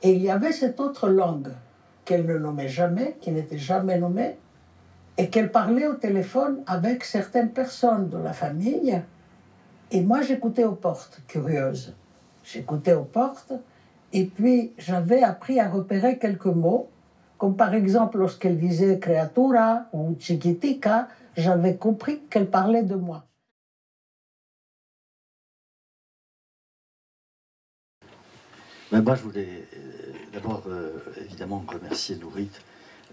Et il y avait cette autre langue qu'elle ne nommait jamais, qui n'était jamais nommée, et qu'elle parlait au téléphone avec certaines personnes de la famille. Et moi, j'écoutais aux portes, curieuse. J'écoutais aux portes, et puis j'avais appris à repérer quelques mots, comme par exemple lorsqu'elle disait creatura ou chiquitica, j'avais compris qu'elle parlait de moi. Ben moi, je voulais d'abord évidemment remercier Nourit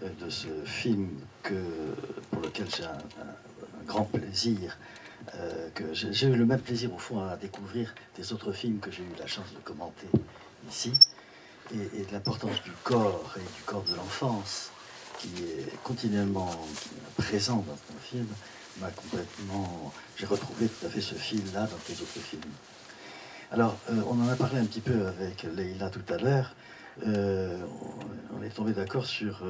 de ce film pour lequel j'ai un grand plaisir. J'ai eu le même plaisir au fond à découvrir des autres films que j'ai eu la chance de commenter ici, et de l'importance du corps et du corps de l'enfance qui est continuellement présent dans un film m'a complètement... J'ai retrouvé tout à fait ce fil-là dans les autres films. Alors, on en a parlé un petit peu avec Leïla tout à l'heure. On est tombé d'accord sur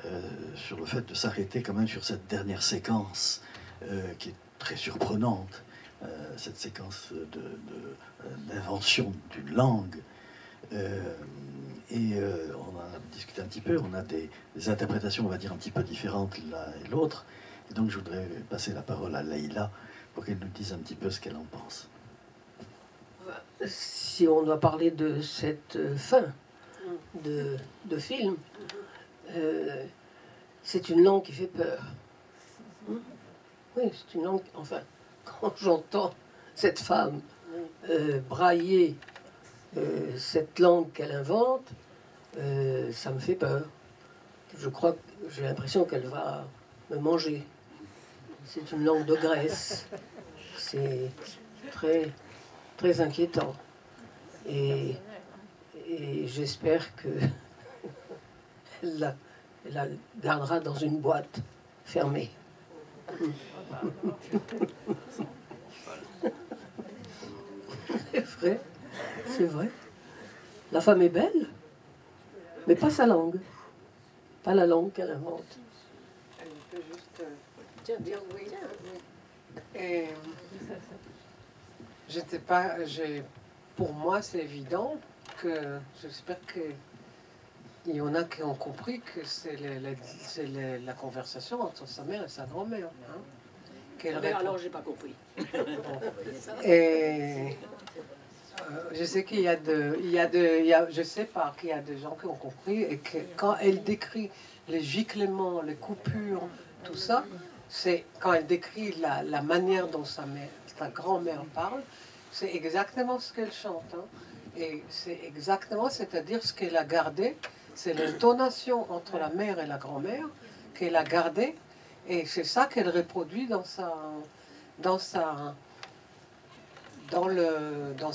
le fait de s'arrêter quand même sur cette dernière séquence qui est très surprenante, cette séquence d'invention d'une langue. On en a discuté un petit peu, on a des interprétations, on va dire, un petit peu différentes l'un et l'autre. Et donc je voudrais passer la parole à Leïla pour qu'elle nous dise un petit peu ce qu'elle en pense. Si on doit parler de cette fin de film, c'est une langue qui fait peur. Oui, c'est une langue... Enfin, quand j'entends cette femme brailler cette langue qu'elle invente, ça me fait peur. Je crois que j'ai l'impression qu'elle va me manger. C'est une langue de graisse. C'est très, très inquiétant. Et j'espère que elle la gardera dans une boîte fermée. C'est vrai, c'est vrai. La femme est belle, mais pas sa langue. Pas la langue qu'elle invente. Elle peut juste dire oui. Et j'étais pas... Pour moi, c'est évident que j'espère qu'il y en a qui ont compris que c'est la conversation entre sa mère et sa grand-mère. Hein, alors, j'ai pas compris. Bon. Et je sais qu'il y a je sais pas qu'il y a des gens qui ont compris et que quand elle décrit les giclements, les coupures, tout ça, c'est quand elle décrit la manière dont sa grand-mère parle, c'est exactement ce qu'elle chante. Hein. Et c'est exactement, c'est-à-dire ce qu'elle a gardé, c'est l'intonation entre la mère et la grand-mère qu'elle a gardée, et c'est ça qu'elle reproduit dans ce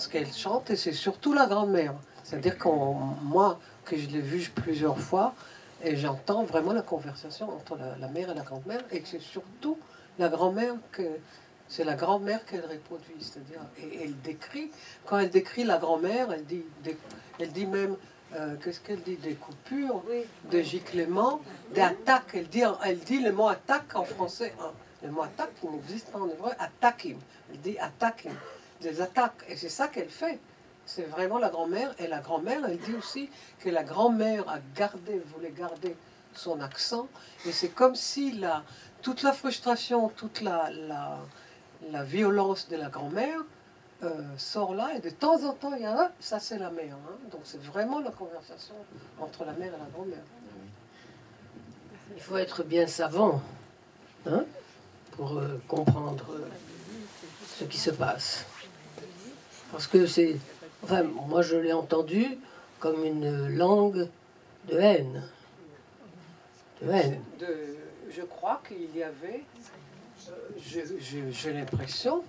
qu'elle chante, et c'est surtout la grand-mère. C'est-à-dire que moi, que je l'ai vu plusieurs fois, et j'entends vraiment la conversation entre la mère et la grand-mère, et que c'est surtout la grand-mère c'est la grand-mère qu'elle reproduit. C'est-à-dire, et elle décrit, quand elle décrit la grand-mère, elle dit même, qu'est-ce qu'elle dit, des coupures, oui, des giclements, des attaques. Elle dit le mot attaque en français. Hein. Le mot attaque qui n'existe pas en hébreu, attaquim. Elle dit attaquim, des attaques. Et c'est ça qu'elle fait. C'est vraiment la grand-mère. Et la grand-mère, elle dit aussi que la grand-mère voulait garder son accent. Et c'est comme si toute la frustration, toute la violence de la grand-mère sort là. Et de temps en temps, il y a ça c'est la mère. Hein. Donc c'est vraiment la conversation entre la mère et la grand-mère. Il faut être bien savant, hein, pour comprendre ce qui se passe. Parce que c'est... Enfin, moi je l'ai entendu comme une langue de haine. De haine. Je crois qu'il y avait... J'ai l'impression,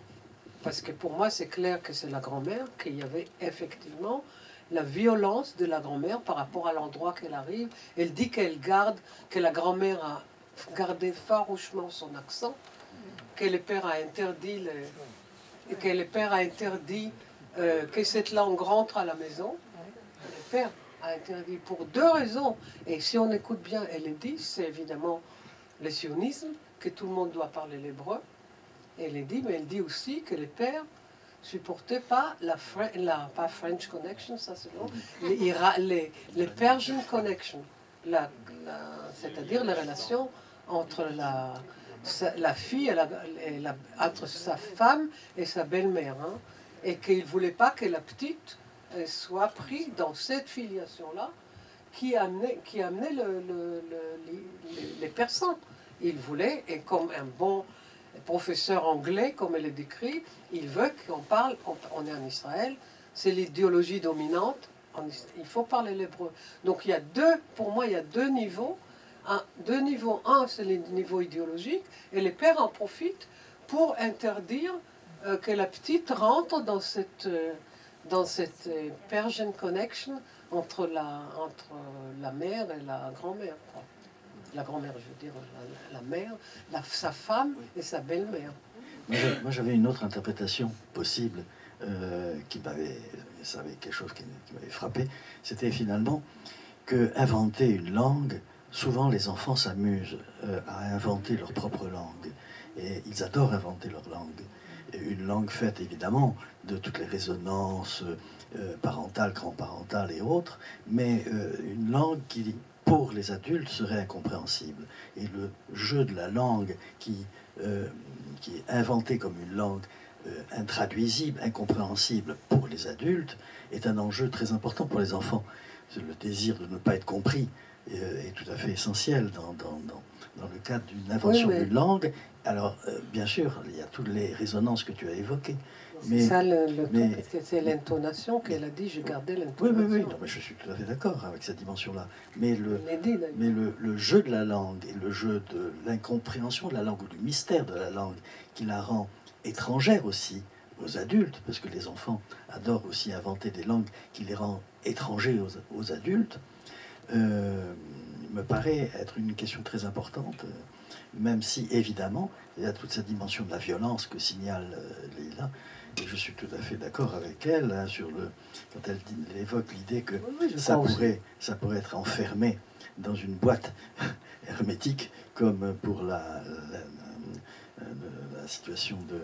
parce que pour moi c'est clair que c'est la grand-mère, qu'il y avait effectivement la violence de la grand-mère par rapport à l'endroit qu'elle arrive. Elle dit que la grand-mère a gardé farouchement son accent, que le père a interdit, que cette langue rentre à la maison. Le père a interdit pour deux raisons. Et si on écoute bien, elle le dit, c'est évidemment le sionisme, que tout le monde doit parler l'hébreu. Et elle dit, mais elle dit aussi que les pères supportaient pas pas French Connection, ça c'est bon, les Persian Connection, c'est-à-dire les relations entre la fille entre sa femme et sa belle-mère, hein, et qu'il ne voulait pas que la petite soit prise dans cette filiation-là qui amenait les Persans. Il voulait, et comme un bon professeur anglais, comme elle est décrit, il veut qu'on parle, on est en Israël, c'est l'idéologie dominante, il faut parler l'hébreu. Donc il y a pour moi, il y a deux niveaux. Deux niveaux. Un, c'est le niveau idéologique, et les pères en profitent pour interdire que la petite rentre dans cette Persian connection entre la mère et la grand-mère. La grand-mère, je veux dire, la mère, sa femme et sa belle-mère. Moi, j'avais une autre interprétation possible ça avait quelque chose qui m'avait frappé. C'était finalement que inventer une langue, souvent les enfants s'amusent à inventer leur propre langue. Et ils adorent inventer leur langue. Et une langue faite évidemment de toutes les résonances parentales, grand-parentales et autres, mais une langue qui, pour les adultes, serait incompréhensible. Et le jeu de la langue qui est inventé comme une langue intraduisible, incompréhensible pour les adultes, est un enjeu très important pour les enfants. Le désir de ne pas être compris est tout à fait essentiel dans le cadre d'une invention d'une langue. Alors, bien sûr, il y a toutes les résonances que tu as évoquées. C'est ça c'est l'intonation qu'elle a dit, j'ai gardé l'intonation. Oui, non, mais je suis tout à fait d'accord avec cette dimension-là. Mais le jeu de la langue et le jeu de l'incompréhension de la langue ou du mystère de la langue qui la rend étrangère aussi aux adultes, parce que les enfants adorent aussi inventer des langues qui les rendent étrangers aux adultes, me paraît être une question très importante, même si évidemment il y a toute cette dimension de la violence que signale Leïla, et je suis tout à fait d'accord avec elle hein, quand elle évoque l'idée que ça pourrait être enfermé dans une boîte hermétique, comme pour la situation de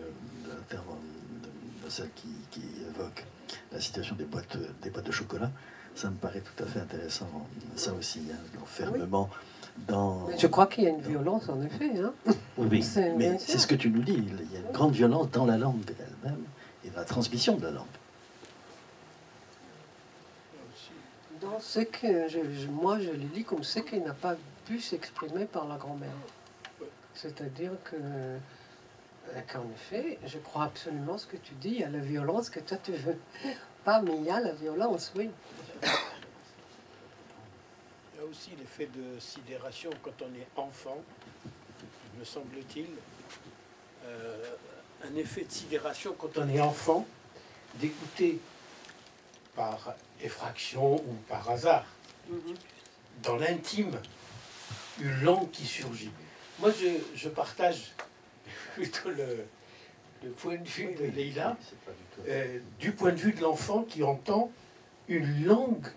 celle qui évoque la situation des boîtes de chocolat. Ça me paraît tout à fait intéressant, ça aussi, hein, l'enfermement dans... Je crois qu'il y a une violence, en effet. Hein. Oui, mais c'est ce que tu nous dis, il y a une grande violence dans la langue elle-même et dans la transmission de la langue. Dans ce que moi, je le lis comme ce qui n'a pas pu s'exprimer par la grand-mère. C'est-à-dire qu'en effet, je crois absolument ce que tu dis, il y a la violence que toi tu veux pas, mais il y a la violence, oui. Il y a aussi l'effet de sidération quand on est enfant, me semble-t-il, un effet de sidération quand on est enfant, d'écouter par effraction ou par hasard, dans l'intime, une langue qui surgit. Moi, je partage plutôt le point de vue de Leïla, du point de vue de l'enfant qui entend une langue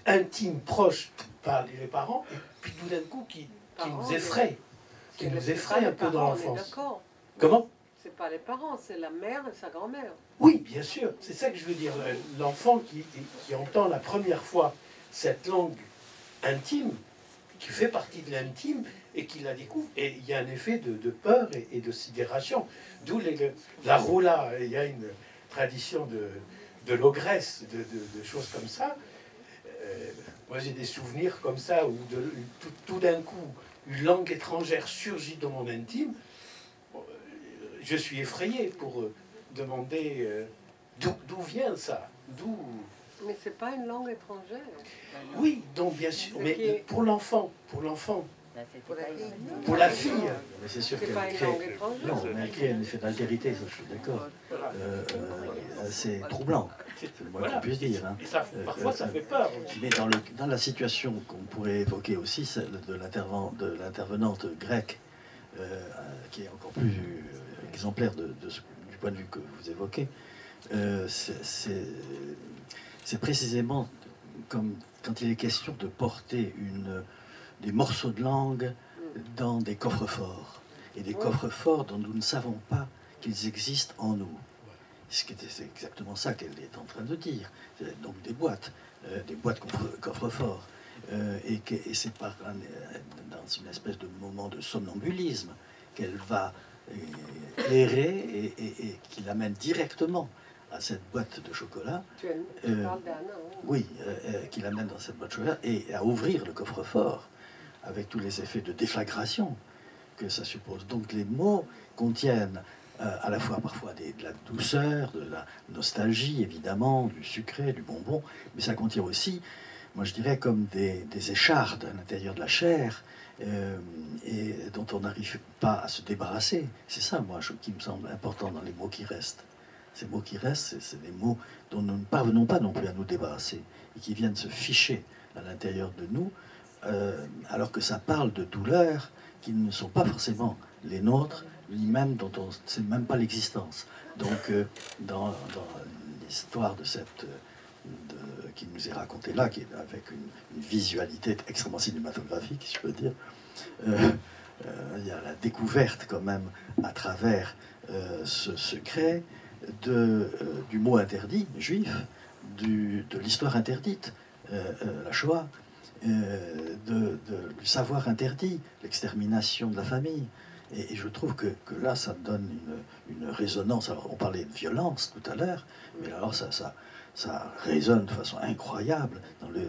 intime, proche par les parents, et puis tout d'un coup qui nous effraie, un peu dans l'enfance. Comment? C'est pas les parents, c'est la mère et sa grand-mère. Oui, bien sûr, c'est ça que je veux dire. L'enfant qui entend la première fois cette langue intime, qui fait partie de l'intime, et qui la découvre, et il y a un effet de peur et de sidération. D'où la roula, il y a une tradition de l'ogresse, de choses comme ça. Moi j'ai des souvenirs comme ça, où tout d'un coup, une langue étrangère surgit dans mon intime. Je suis effrayé pour demander d'où vient ça, Mais c'est pas une langue étrangère. Oui, donc bien sûr, mais pour l'enfant, pour la fille. Mais c'est sûr C'est qu'elle pas une langue étrangère. Non, mais elle crée un effet d'altérité, ça je suis d'accord. C'est troublant, c'est le moins qu'on puisse dire. Hein. Et ça, parfois ça fait peur. Mais dans la situation qu'on pourrait évoquer aussi, celle de l'intervenante grecque, qui est encore plus exemplaire du point de vue que vous évoquez, c'est précisément comme quand il est question de porter des morceaux de langue dans des coffres-forts. et des coffres-forts dont nous ne savons pas qu'ils existent en nous. C'est exactement ça qu'elle est en train de dire. Donc des boîtes coffres-forts. Et c'est dans une espèce de moment de somnambulisme qu'elle va errer et qui l'amène directement à cette boîte de chocolat. Tu parles d'Anna, hein? Oui, qui l'amène dans cette boîte de chocolat et à ouvrir le coffre-fort avec tous les effets de déflagration que ça suppose. Donc les mots contiennent à la fois parfois de la douceur, de la nostalgie évidemment, du sucré, du bonbon, mais ça contient aussi, moi je dirais, comme des échardes à l'intérieur de la chair et dont on n'arrive pas à se débarrasser. C'est ça, moi, qui me semble important dans les mots qui restent. Ces mots qui restent, c'est des mots dont nous ne parvenons pas non plus à nous débarrasser et qui viennent se ficher à l'intérieur de nous, alors que ça parle de douleurs qui ne sont pas forcément les nôtres, ni même dont on ne sait même pas l'existence. Donc, dans l'histoire de cette qui nous est racontée là, qui est avec une visualité extrêmement cinématographique, si je peux dire, il y a la découverte quand même à travers ce secret du mot interdit, juif, de l'histoire interdite, la Shoah, du savoir interdit, l'extermination de la famille. Et je trouve que là, ça donne une résonance. Alors, on parlait de violence tout à l'heure, mais alors ça résonne de façon incroyable dans la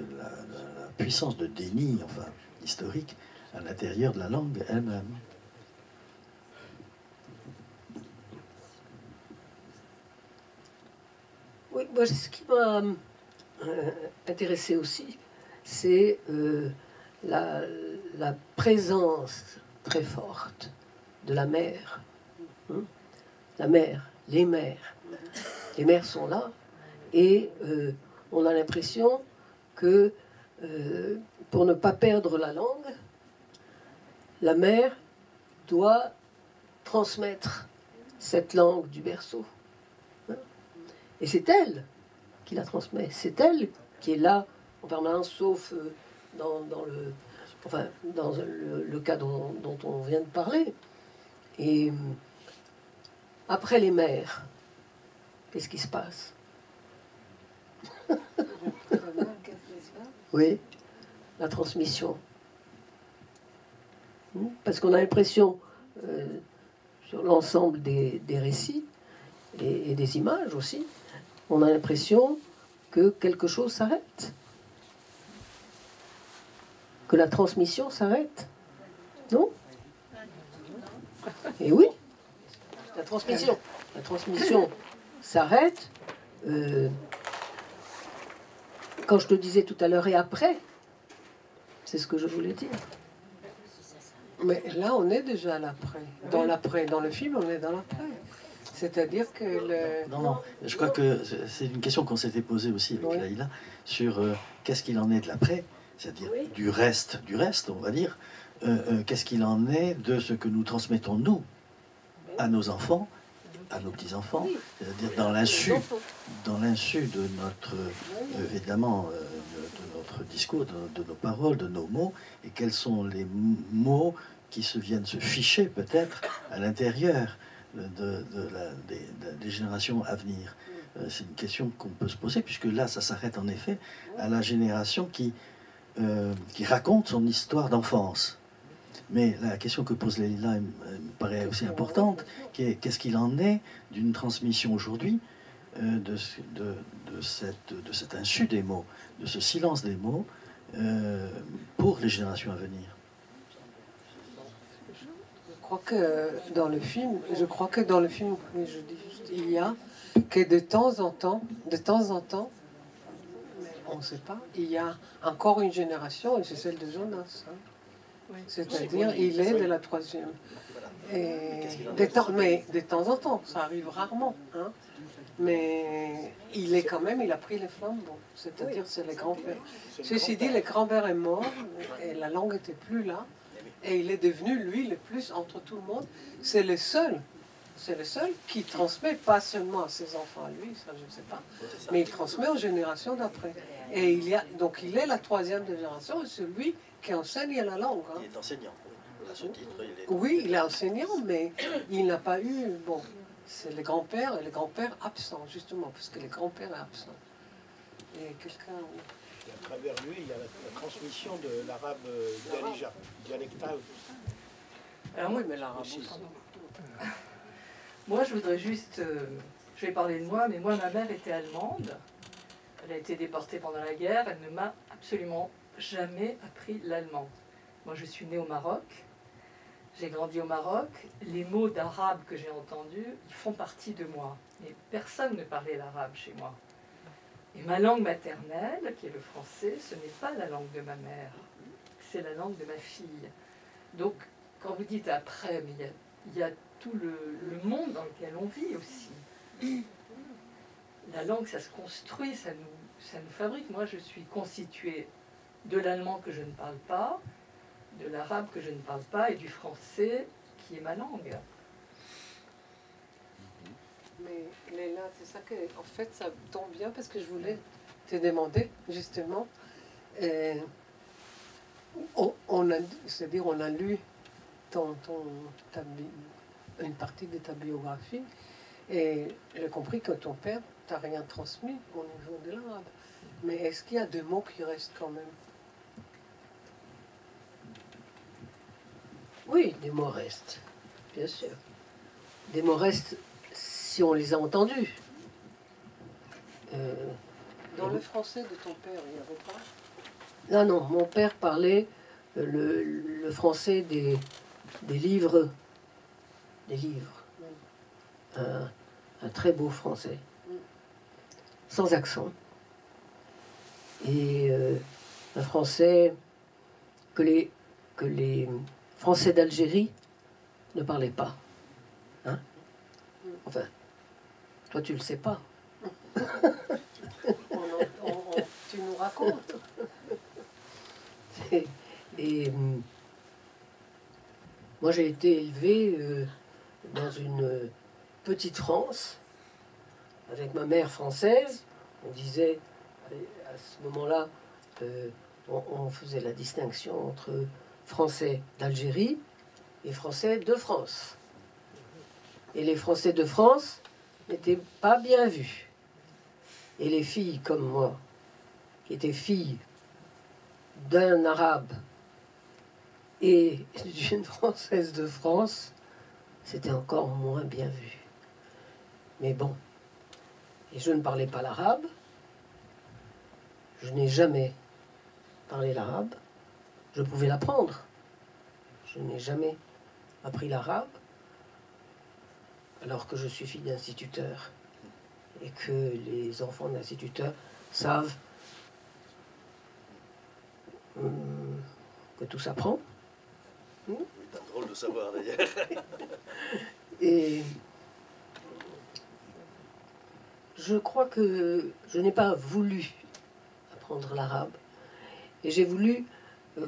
puissance de déni, enfin, historique, à l'intérieur de la langue elle-même. Oui, moi, ce qui m'a intéressé aussi, c'est la présence très forte de la mère. La mère, les mères. Les mères sont là et on a l'impression que pour ne pas perdre la langue, la mère doit transmettre cette langue du berceau. Et c'est elle qui la transmet. C'est elle qui est là en permanence, sauf dans le cas dont on vient de parler. Et après les mères, qu'est-ce qui se passe? Oui, la transmission. Parce qu'on a l'impression, sur l'ensemble des récits et des images aussi, on a l'impression que quelque chose s'arrête. Que la transmission s'arrête. Non? Et oui, la transmission s'arrête. Quand je te disais tout à l'heure, et après, c'est ce que je voulais dire. Mais là, on est déjà à l'après. Dans le film, on est dans l'après. C'est-à-dire que Non, je crois que c'est une question qu'on s'était posée aussi avec Laïla, sur qu'est-ce qu'il en est de l'après, c'est-à-dire du reste, on va dire. Qu'est-ce qu'il en est de ce que nous transmettons, nous, à nos enfants, à nos petits-enfants, c'est-à-dire dans l'insu de notre, évidemment, de notre discours, de nos paroles, de nos mots, et quels sont les mots qui viennent se ficher peut-être à l'intérieur des générations à venir. C'est une question qu'on peut se poser, puisque là, ça s'arrête en effet à la génération qui raconte son histoire d'enfance. Mais la question que pose Laïla me paraît aussi importante, qui est qu'est-ce qu'il en est d'une transmission aujourd'hui de cet insu des mots, de ce silence des mots pour les générations à venir. Je crois que dans le film, il y a que de temps en temps, on ne sait pas, il y a encore une génération, et c'est celle de Jonas. Hein. Oui. C'est-à-dire, il est de la troisième. Et mais de temps en temps, ça arrive rarement. Hein. Mais il a pris les flambeaux. C'est-à-dire, c'est les grands-pères. Ceci dit, le grand-père est mort, et la langue n'était plus là. Et il est devenu, lui, le plus entre tout le monde. C'est le seul qui transmet, pas seulement à ses enfants à lui, ça je ne sais pas, mais il transmet aux générations d'après. Et donc il est la troisième génération, et celui qui enseigne la langue. Hein. Il est enseignant. à ce titre. Oui, il est enseignant, mais il n'a pas eu... Bon, c'est les grands-pères et les grands-pères absents, justement, parce que les grands-pères sont absents. Et quelqu'un... Et à travers lui, il y a la transmission de l'arabe dialéja, dialectal. Alors, Oui, mais l'arabe aussi. moi, je voudrais juste... je vais parler de moi, mais moi, ma mère était allemande. Elle a été déportée pendant la guerre. Elle ne m'a absolument jamais appris l'allemand. Moi, je suis née au Maroc. J'ai grandi au Maroc. Les mots d'arabe que j'ai entendus, ils font partie de moi. Mais personne ne parlait l'arabe chez moi. Et ma langue maternelle, qui est le français, ce n'est pas la langue de ma mère. C'est la langue de ma fille. Donc, quand vous dites après, mais il y a tout le monde dans lequel on vit aussi. La langue, ça se construit, ça nous fabrique. Moi, je suis constituée de l'allemand que je ne parle pas, de l'arabe que je ne parle pas et du français qui est ma langue. Mais Léla, c'est ça que, en fait, ça tombe bien parce que je voulais te demander, justement, c'est-à-dire on a lu une partie de ta biographie et j'ai compris que ton père t'a rien transmis au niveau de l'arabe. Mais est-ce qu'il y a des mots qui restent quand même? Oui, des mots restent, bien sûr. Des mots restent si on les a entendus. Dans le français de ton père, il n'y avait pas? Non, non, mon père parlait le français des livres. Des livres. Un très beau français. Sans accent. Et un français que les Français d'Algérie ne parlaient pas. Hein? Enfin, toi tu le sais pas. Tu nous racontes. Et moi j'ai été élevé dans une petite France avec ma mère française. On disait à ce moment-là, on faisait la distinction entre Français d'Algérie et Français de France. Et les Français de France n'étaient pas bien vus. Et les filles comme moi, qui étaient filles d'un arabe et d'une Française de France, c'était encore moins bien vu. Mais bon, et je ne parlais pas l'arabe, je n'ai jamais parlé l'arabe, je pouvais l'apprendre. Je n'ai jamais appris l'arabe, alors que je suis fille d'instituteur et que les enfants d'instituteurs savent que tout s'apprend. C'est drôle de savoir d'ailleurs. Et je crois que je n'ai pas voulu apprendre l'arabe. Et j'ai voulu,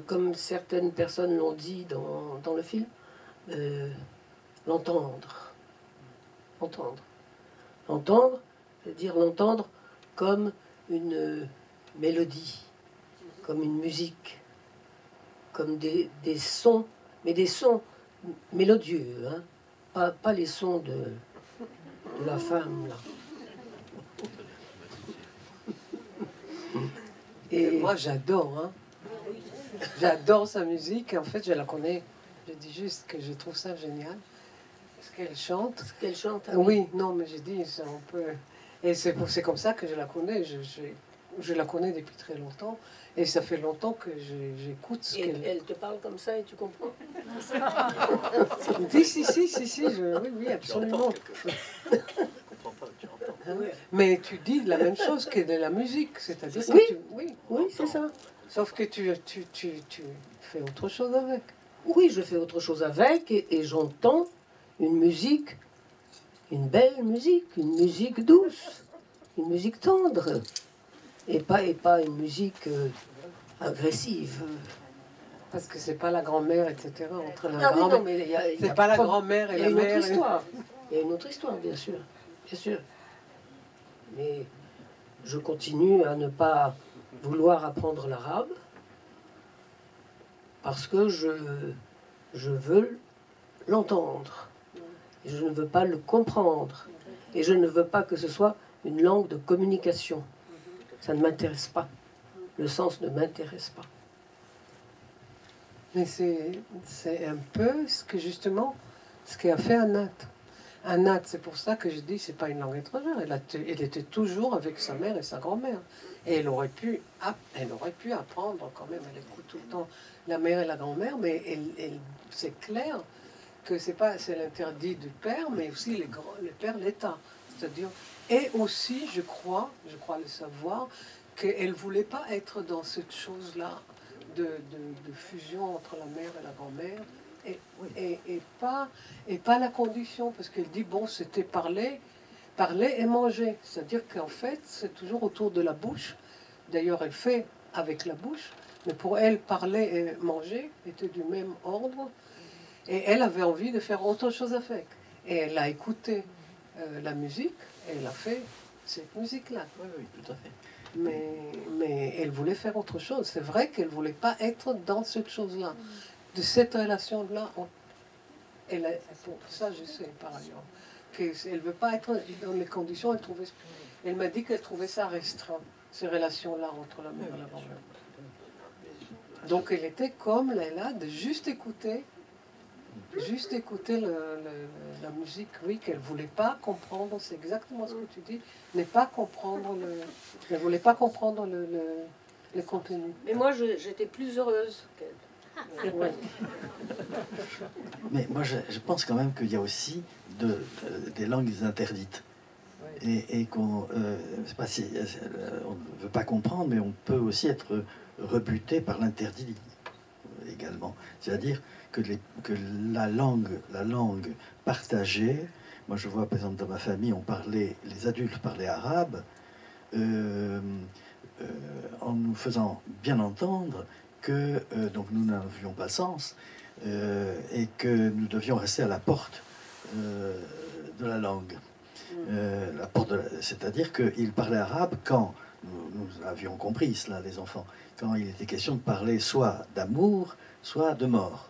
comme certaines personnes l'ont dit dans le film, l'entendre. L'entendre, c'est-à-dire l'entendre comme une mélodie, comme une musique, comme des sons, mais des sons mélodieux, hein, pas les sons de la femme, là. Et moi, j'adore, hein. J'adore sa musique. En fait, je la connais. Je dis juste que je trouve ça génial. Ce qu'elle chante. Ce qu'elle chante. Oui, non, mais j'ai dit, c'est un peu... Et c'est comme ça que je la connais. Je la connais depuis très longtemps. Et ça fait longtemps que j'écoute ce qu'elle... Elle te parle comme ça et tu comprends? Si, oui, absolument. Mais tu dis la même chose que de la musique, c'est-à-dire que oui, c'est ça. Sauf que tu fais autre chose avec. Oui, je fais autre chose avec et j'entends une musique, une belle musique, une musique douce, une musique tendre, et pas une musique agressive. Parce que c'est pas la grand-mère, etc. Entre la Ah oui, grand-mère. non, mais C'est pas la grand-mère et la mère. Il y a une autre histoire, bien sûr. Bien sûr. Mais je continue à ne pas vouloir apprendre l'arabe parce que Je veux l'entendre. Et je ne veux pas le comprendre. Et je ne veux pas que ce soit une langue de communication. Ça ne m'intéresse pas. Le sens ne m'intéresse pas. Mais c'est un peu ce que justement, ce qu'a fait Anat. Anat, c'est pour ça que je dis, c'est pas une langue étrangère. Elle était toujours avec sa mère et sa grand-mère. Et elle aurait pu apprendre quand même. Elle écoute tout le temps la mère et la grand-mère, mais c'est clair que c'est l'interdit du père, mais aussi le père, l'État. C'est-à-dire, et aussi, je crois le savoir, qu'elle voulait pas être dans cette chose-là de fusion entre la mère et la grand-mère, et pas la condition, parce qu'elle dit, bon, c'était parler et manger. C'est-à-dire qu'en fait, c'est toujours autour de la bouche. D'ailleurs, elle fait avec la bouche, mais pour elle, parler et manger étaient du même ordre. Et elle avait envie de faire autre chose avec. Et elle a écouté la musique, et elle a fait cette musique-là. Oui, oui, tout à fait. Mais elle voulait faire autre chose. C'est vrai qu'elle ne voulait pas être dans cette chose-là. De cette relation-là, pour ça, je sais par ailleurs, qu'elle ne veut pas être dans les conditions. Elle m'a dit qu'elle trouvait ça restreint, ces relations-là entre la mère et la grand-mère. Donc elle était comme Leila, de juste écouter la musique, oui, qu'elle ne voulait pas comprendre, c'est exactement ce que tu dis, elle ne voulait pas comprendre le contenu. Mais moi, j'étais plus heureuse qu'elle. Ouais. Mais moi, je pense quand même qu'il y a aussi des langues interdites. Et qu'on c'est pas si, on ne veut pas comprendre, mais on peut aussi être rebuté par l'interdit également. C'est-à-dire que la langue partagée, moi je vois par exemple dans ma famille, les adultes parlaient arabe, en nous faisant bien entendre que donc nous n'avions pas le sens et que nous devions rester à la porte de la langue. C'est-à-dire qu'ils parlaient arabe quand nous avions compris cela, les enfants, quand il était question de parler soit d'amour, soit de mort.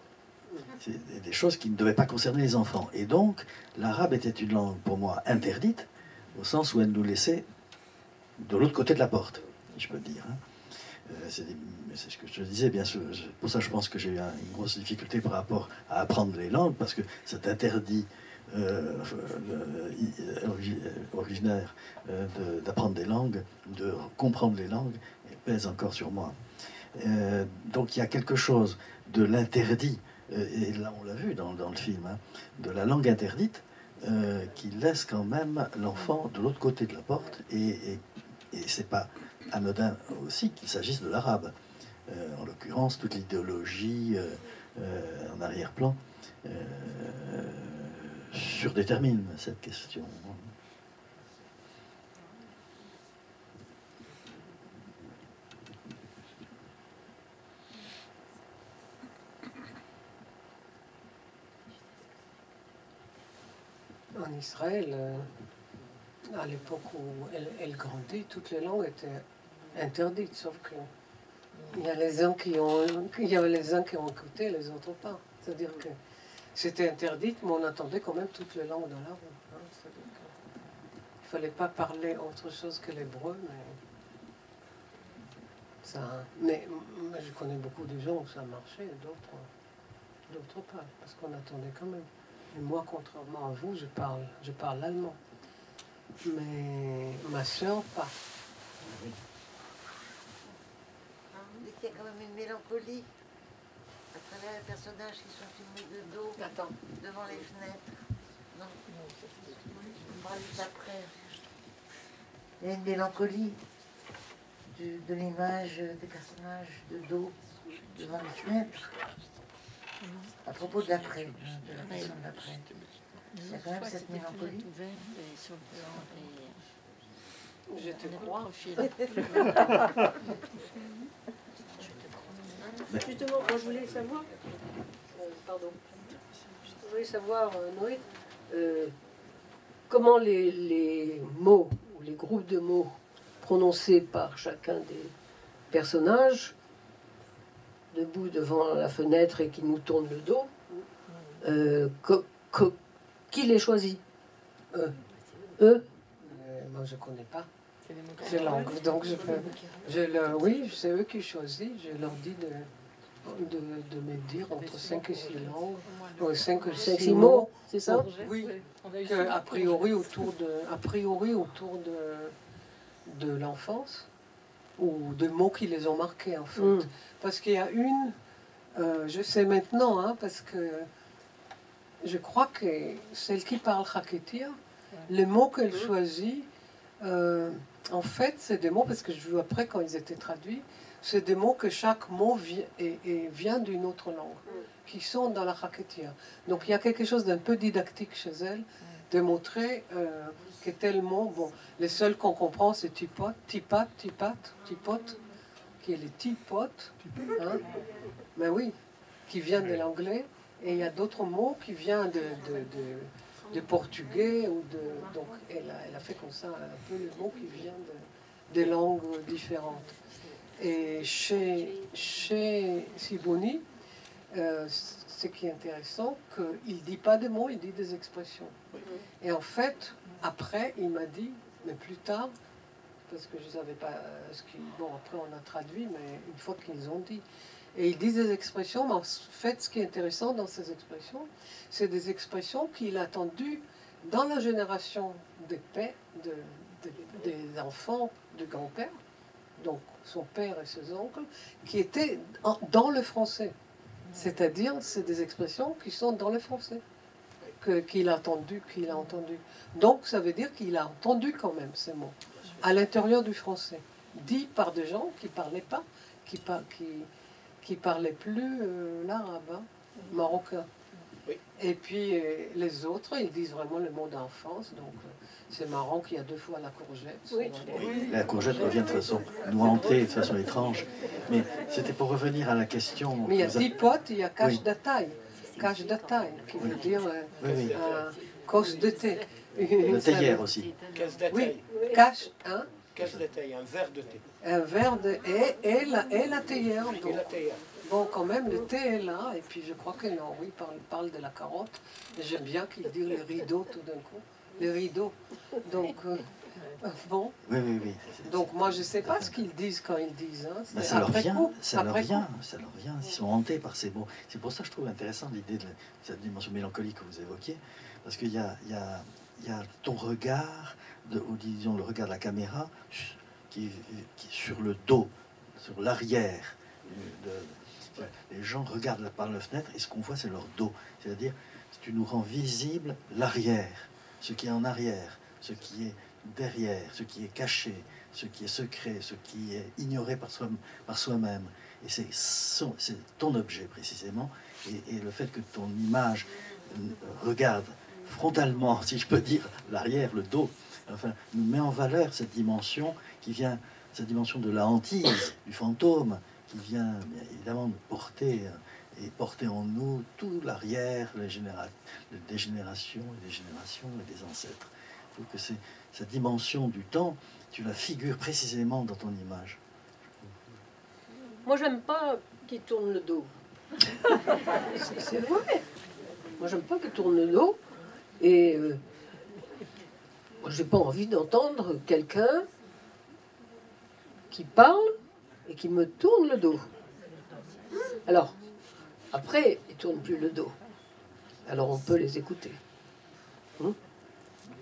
C'est des choses qui ne devaient pas concerner les enfants. Et donc, l'arabe était une langue pour moi interdite, au sens où elle nous laissait de l'autre côté de la porte, si je peux dire. C'est ce que je te disais, bien sûr. Pour ça, je pense que j'ai eu une grosse difficulté par rapport à apprendre les langues, parce que cet interdit originaire d'apprendre des langues, de comprendre les langues, pèse encore sur moi. Donc il y a quelque chose de l'interdit, et là on l'a vu dans le film, de la langue interdite, qui laisse quand même l'enfant de l'autre côté de la porte, et c'est pas anodin aussi qu'il s'agisse de l'arabe. En l'occurrence, toute l'idéologie en arrière-plan surdétermine cette question. En Israël, à l'époque où elle grandit, toutes les langues étaient interdites, sauf que il y avait les uns qui ont écouté, les autres pas. C'est-à-dire que c'était interdit, mais on entendait quand même toutes les langues dans la rue. C'est-à-dire qu'il ne fallait pas parler autre chose que l'hébreu, mais je connais beaucoup de gens où ça marchait, et d'autres pas, parce qu'on attendait quand même. Et moi, contrairement à vous, je parle allemand. Mais ma soeur, pas. Vous dites qu'il y a quand même une mélancolie à travers les personnages qui sont filmés de dos, devant les fenêtres. Non, on parle juste après. Il y a une mélancolie de l'image des personnages de dos, devant les fenêtres. À propos de l'après, de la personne d'après. Il y a quand même cette mélancolie. Je te crois. Justement, moi je voulais savoir, Noé, comment les mots, ou les groupes de mots prononcés par chacun des personnages, debout devant la fenêtre et qui nous tournent le dos, Qui les choisit? Eux. Moi, je ne connais pas ces langues. Donc, oui, c'est eux qui choisissent. Je leur dis de me dire entre 5 et 6 langues. 5 ou 6 mots, c'est ça? Oui, a priori autour de l'enfance, ou de mots qui les ont marqués, en fait. Parce qu'il y a je sais maintenant, hein, parce que je crois que celle qui parle Haketia, les mots qu'elle choisit, en fait, c'est des mots, parce que je vu après quand ils étaient traduits, c'est des mots que chaque mot vient d'une autre langue, qui sont dans la Haketia. Donc il y a quelque chose d'un peu didactique chez elle, de montrer que tel mot, bon, les seuls qu'on comprend, c'est tipot, tipat, tipat, tipot, qui est le tipot, hein, mais oui, qui vient de l'anglais, et il y a d'autres mots qui viennent de portugais, donc elle a fait comme ça un peu les mots qui viennent des langues différentes. Et chez Sibony, ce qui est intéressant, qu'il ne dit pas des mots, il dit des expressions. Et en fait, après, il m'a dit, mais plus tard, parce que je ne savais pas bon, après on a traduit, mais une fois qu'ils ont dit. Et ils disent des expressions, mais en fait, ce qui est intéressant dans ces expressions, c'est des expressions qu'il a entendues dans la génération des enfants de grand-père, donc son père et ses oncles, qui étaient dans le français. C'est-à-dire, c'est des expressions qui sont dans le français, qu'il a entendu. Donc, ça veut dire qu'il a entendu quand même ces mots, à l'intérieur du français, dit par des gens qui ne parlaient pas, qui parlaient plus l'arabe, hein, marocain. Oui. Et puis, les autres, ils disent vraiment le mot d'enfance, donc... C'est marrant qu'il y a 2 fois la courgette. Oui. La courgette revient de façon noantée, de façon étrange. Mais c'était pour revenir à la question... Mais il y a tipot, il y a cache de taille. Cache de taille, qui veut dire cosse de thé. Le théière aussi. Casse de Oui, taille. cache, hein, Casse de taille, un verre de thé. un verre de... Et la théière. Et Donc. la théière. Bon, quand même, le thé est là. Et puis, je crois que Henri parle de la carotte. Et j'aime bien qu'il dise les rideaux tout d'un coup. Les rideaux. Donc, bon. Oui. Donc, moi, je ne sais pas ce qu'ils disent quand ils disent. Hein. Ben, ça leur vient. Ils sont hantés par ces mots. C'est pour ça que je trouve intéressant l'idée de cette dimension mélancolique que vous évoquiez. Parce qu'il y a ton regard, ou disons le regard de la caméra, qui sur le dos, sur l'arrière. Les gens regardent par la fenêtre et ce qu'on voit, c'est leur dos. C'est-à-dire, tu nous rends visible l'arrière. Ce qui est en arrière, ce qui est derrière, ce qui est caché, ce qui est secret, ce qui est ignoré par soi-même. Et c'est ton objet précisément. Et le fait que ton image regarde frontalement, si je peux dire, l'arrière, le dos, enfin, nous met en valeur cette dimension qui vient, cette dimension de la hantise, du fantôme, qui vient bien évidemment nous porter et porter en nous tout l'arrière, des générations et des générations et des ancêtres. Il faut que cette dimension du temps, tu la figures précisément dans ton image. Moi, j'aime pas qu'il tourne le dos. C'est vrai. Moi, j'aime pas qu'il tourne le dos. Et moi, j'ai pas envie d'entendre quelqu'un qui parle et qui me tourne le dos. Alors, après, ils ne tournent plus le dos. Alors on peut les écouter.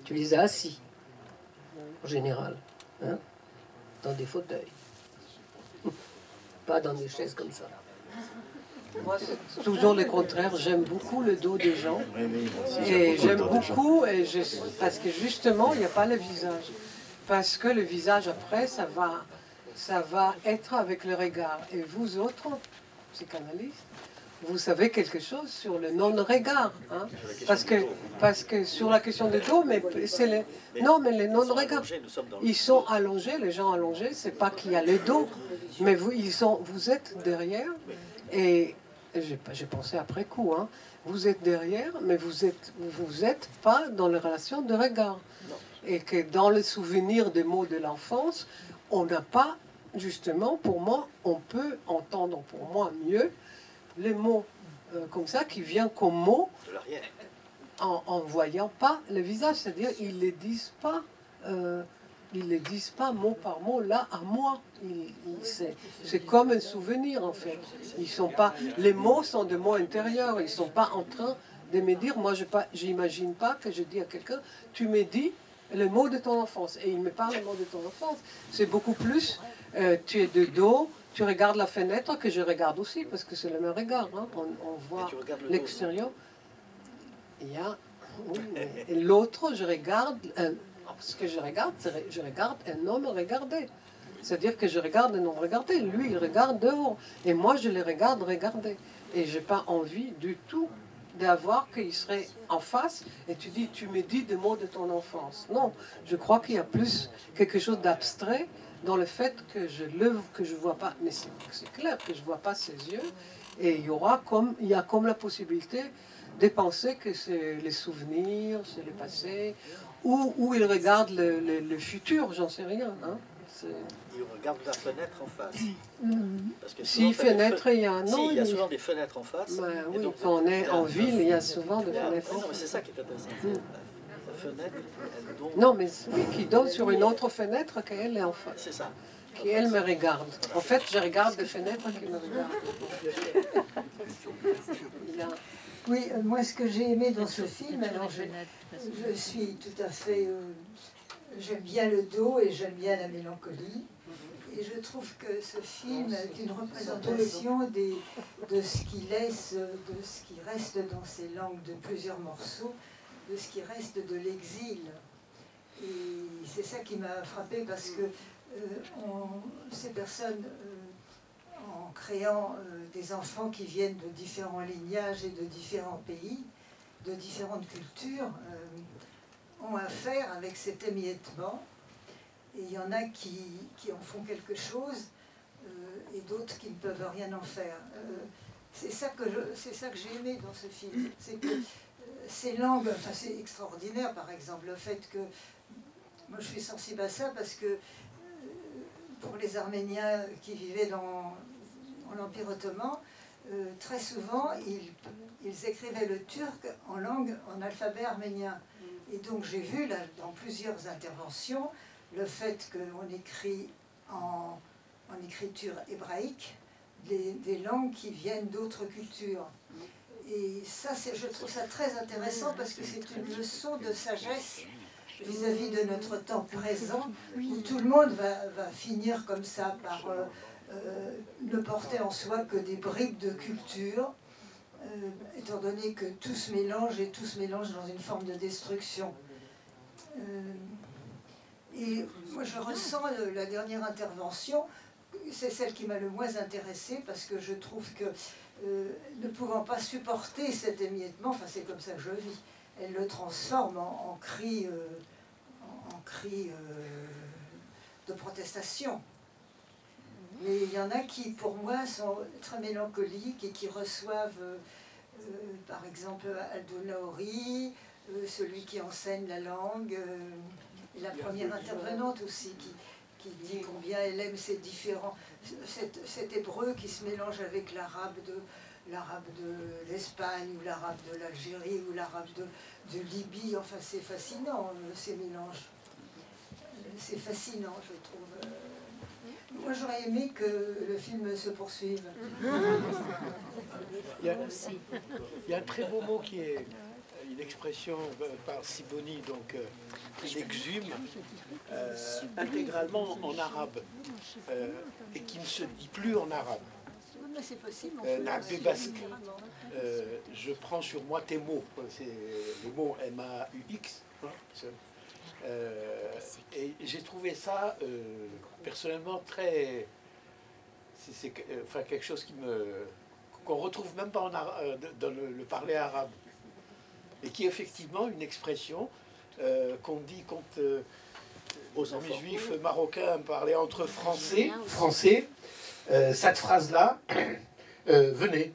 Tu les as assis, en général, hein, dans des fauteuils. Pas dans des chaises comme ça. Moi, c'est toujours le contraire. J'aime beaucoup le dos des gens. Oui, Et j'aime beaucoup, parce que justement, il n'y a pas le visage. Parce que le visage, après, ça va être avec le regard. Et vous autres, psychanalystes, vous savez quelque chose sur le non-regard, hein? Parce que sur la question du dos, mais c'est mais les non-regards, ils sont allongés, les gens allongés, c'est pas qu'il y a le dos, mais vous êtes derrière, et j'ai pensé après coup, hein, vous êtes derrière, mais vous êtes pas dans les relations de regard, et que dans le souvenir des mots de l'enfance, on n'a pas, justement, pour moi, on peut entendre pour moi mieux les mots comme ça qui vient comme mot De l'arrière. en voyant pas le visage, c'est-à-dire ils les disent pas mot par mot là à moi. C'est comme un souvenir en fait. Ils sont pas, les mots sont des mots intérieurs. Ils sont pas en train de me dire. Moi, j'imagine pas que je dis à quelqu'un, tu me dis le mot de ton enfance et il me parle le mot de ton enfance. C'est beaucoup plus. Tu es de dos. Tu regardes la fenêtre que je regarde aussi parce que c'est le même regard. Hein. On voit l'extérieur. Il y a oui, et l'autre, je regarde. Ce que je regarde un homme regarder. C'est-à-dire que je regarde un homme regarder. Lui, il regarde dehors. Et moi, je le regarde regarder. Et je n'ai pas envie du tout d'avoir qu'il serait en face et tu dis, tu me dis des mots de ton enfance. Non, je crois qu'il y a plus quelque chose d'abstrait dans le fait que je vois pas. Mais c'est clair que je vois pas ses yeux. Et il y a comme la possibilité de penser que c'est les souvenirs, c'est le passé, ou il regarde le futur, j'en sais rien. Hein. Il regarde la fenêtre en face. Parce que Si fenêtre, il y a un nom. Si, il y a souvent des fenêtres en face. Ben, oui, donc, quand on est en ville, il y a souvent des fenêtres. Non, mais c'est ça qui est intéressant. La fenêtre, elle donne... Non, mais oui, qui donne sur une autre fenêtre qu'elle est en face. C'est ça. Qui elle me regarde. En fait, je regarde des fenêtres qui me regardent. Oui, moi ce que j'ai aimé dans ce film, alors je suis tout à fait... j'aime bien le dos et j'aime bien la mélancolie. Et je trouve que ce film est une représentation de ce qui laisse, de ce qui reste dans ces langues de plusieurs morceaux, de ce qui reste de l'exil. Et c'est ça qui m'a frappée parce que ces personnes... en créant des enfants qui viennent de différents lignages et de différents pays, de différentes cultures, ont affaire avec cet émiettement. Et il y en a qui en font quelque chose et d'autres qui ne peuvent rien en faire. C'est ça que j'ai aimé dans ce film. C'est que ces langues, enfin c'est extraordinaire par exemple, le fait que... Moi je suis sensible à ça parce que pour les Arméniens qui vivaient en l'Empire ottoman, très souvent, ils écrivaient le turc en alphabet arménien. Et donc j'ai vu là, dans plusieurs interventions le fait qu'on écrit en écriture hébraïque des langues qui viennent d'autres cultures. Et ça, je trouve ça très intéressant parce que c'est une leçon de sagesse vis-à-vis de notre temps présent, où tout le monde va finir comme ça par ne porter en soi que des bribes de culture, étant donné que tout se mélange et tout se mélange dans une forme de destruction. Et moi je ressens la dernière intervention, c'est celle qui m'a le moins intéressée, parce que je trouve que ne pouvant pas supporter cet émiettement, enfin c'est comme ça que je vis, elle le transforme en cri de protestation. Mais il y en a qui, pour moi, sont très mélancoliques et qui reçoivent, par exemple, Aldo Naori, celui qui enseigne la langue, et la première intervenante aussi, qui dit combien elle aime ces différents... Cet hébreu qui se mélange avec l'arabe de l'Espagne, ou l'arabe de l'Algérie, ou l'arabe de Libye. Enfin, c'est fascinant, ces mélanges. C'est fascinant, je trouve. Moi, j'aurais aimé que le film se poursuive. Il y a un très beau mot qui est une expression par Sibony, donc qui exhume intégralement en arabe et qui ne se dit plus en arabe. C'est possible. Basque. Je prends sur moi tes mots. C'est le mot M-A-U-X. Et j'ai trouvé ça personnellement très... C'est enfin, quelque chose qu'on retrouve même pas dans le parler arabe. Et qui est effectivement une expression qu'on dit quand aux amis juifs marocains parlaient entre français, cette phrase-là, venez.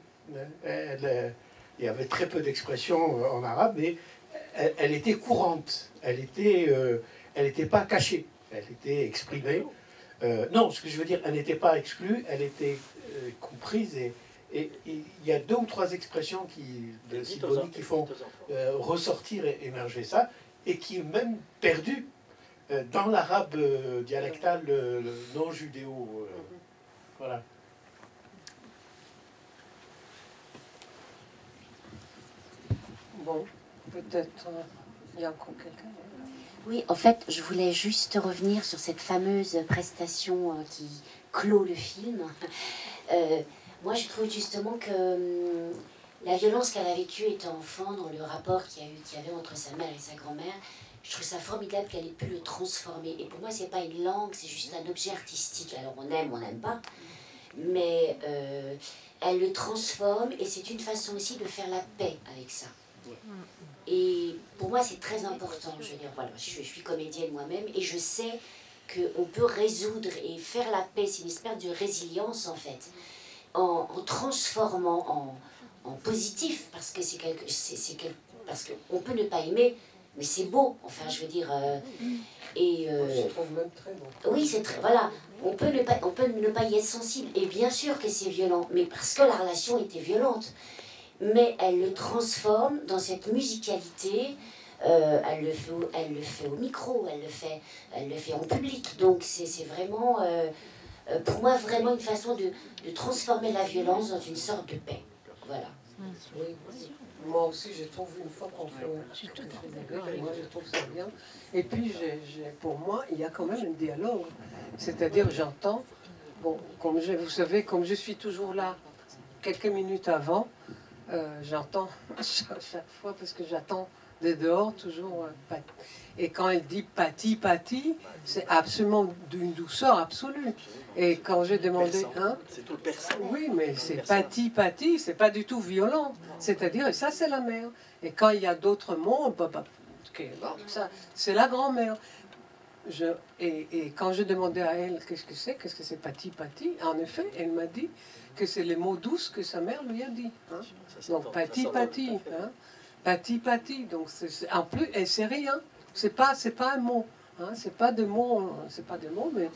Il y avait très peu d'expressions en arabe, mais elle était courante. Elle était pas cachée. Elle était exprimée. Non, ce que je veux dire, elle n'était pas exclue, elle était comprise Et il y a 2 ou 3 expressions de Sidboni qui font ressortir et émerger ça, et qui est même perdu dans l'arabe dialectal non judéo. Voilà. Bon, peut-être il y a encore quelqu'un. Oui, en fait, je voulais juste revenir sur cette fameuse prestation qui clôt le film. Moi, je trouve justement que la violence qu'elle a vécue étant enfant, dans le rapport qu'il y avait entre sa mère et sa grand-mère, je trouve ça formidable qu'elle ait pu le transformer. Et pour moi, c'est pas une langue, c'est juste un objet artistique. Alors, on aime, on n'aime pas. Mais elle le transforme et c'est une façon aussi de faire la paix avec ça. Et pour moi, c'est très important. Je veux dire, voilà, je suis comédienne moi-même et je sais qu'on peut résoudre et faire la paix. C'est une espèce de résilience, en fait, en transformant en positif, parce que parce qu'on peut ne pas aimer, mais c'est beau. Enfin, je veux dire. Je trouve même très beau. Oui, c'est très. Voilà. On peut ne pas y être sensible. Et bien sûr que c'est violent, mais parce que la relation était violente. Mais elle le transforme dans cette musicalité. Elle le fait au micro, elle le fait en public. Donc c'est vraiment, pour moi, vraiment une façon de transformer la violence dans une sorte de paix. Voilà. Oui, moi aussi, je trouve une fois qu'on fait... Moi, je trouve ça bien. Et puis, pour moi, il y a quand même un dialogue. C'est-à-dire, j'entends... Bon, vous savez, comme je suis toujours là, quelques minutes avant, j'entends chaque fois, parce que j'attends de dehors toujours... et quand elle dit « pati, pati », c'est absolument d'une douceur absolue. Et quand j'ai demandé... Hein, c'est tout le persan. Oui, mais c'est pati, pati, c'est pas du tout violent. C'est-à-dire, et ça, c'est la mère. Et quand il y a d'autres mots, ça, c'est la grand-mère. Et quand je demandais à elle qu'est-ce que c'est pati, pati, en effet, elle m'a dit que c'est les mots douces que sa mère lui a dit. Hein. Donc, pati, pati. Hein. Pati, pati. Donc, en plus, et c'est rien. C'est pas un mot. Hein. C'est pas de mots, mais...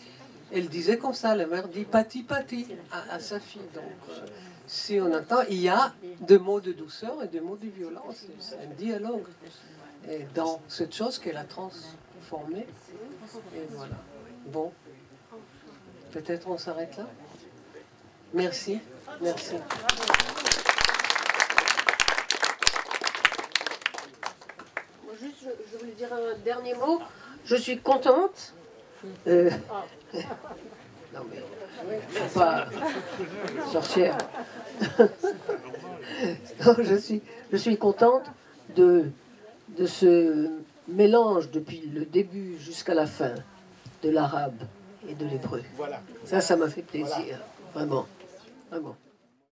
Elle disait comme ça, la mère dit pati pati à sa fille. Donc, si on entend, il y a des mots de douceur et des mots de violence. C'est un dialogue. Et dans cette chose qu'elle a transformée. Et voilà. Bon. Peut-être on s'arrête là. Merci. Merci. Juste, je voulais dire un dernier mot. Je suis contente. Non mais je ne suis pas sorcière. Non, je suis contente de ce mélange depuis le début jusqu'à la fin de l'arabe et de l'hébreu. Voilà. Ça m'a fait plaisir, vraiment, vraiment.